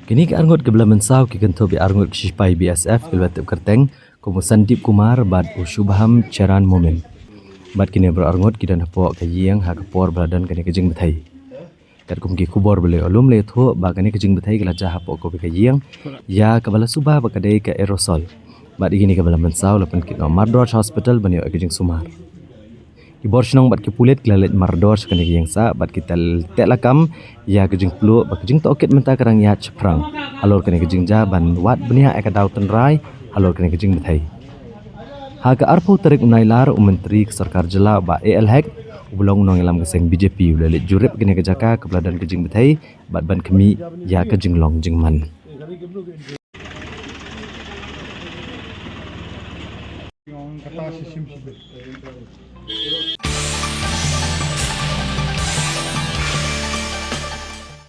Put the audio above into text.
Kini ke arngot ke belah mensau ke kentu bi arngot ke sispai BSF ke batip kerteng kumu Sandip Kumar bad Ushubham Charan Momen. Bad kini berarngot kita napok ke yang ha kepor beladan kini kejing betai. Kat kum ki kubor bele olum le tho ba kini kejing betai ke lajah hapok ko ke yang ya ke bala subah ba kadai ke aerosol. Bad kini ke belah mensau lapan ki no Mardor Hospital bani kejing Sumar. Ibor senang bat ki pulit kelalet Mardor sekali yang sa bat kita tek lakam ya kejing pelu ba kejing toket menta kerang ya ceprang. Alor kene kejing jaban wat benia eka dauten rai alor kene kejing betai. Haga arpo tarik unailar menteri sarkar jela ba AL Hek ubulong nong ilam keseng BJP ulalit jurip kene kejaka kebeladan kejing betai bat ban kemi ya kejing long jingman. Yung kata si Sim Sibit.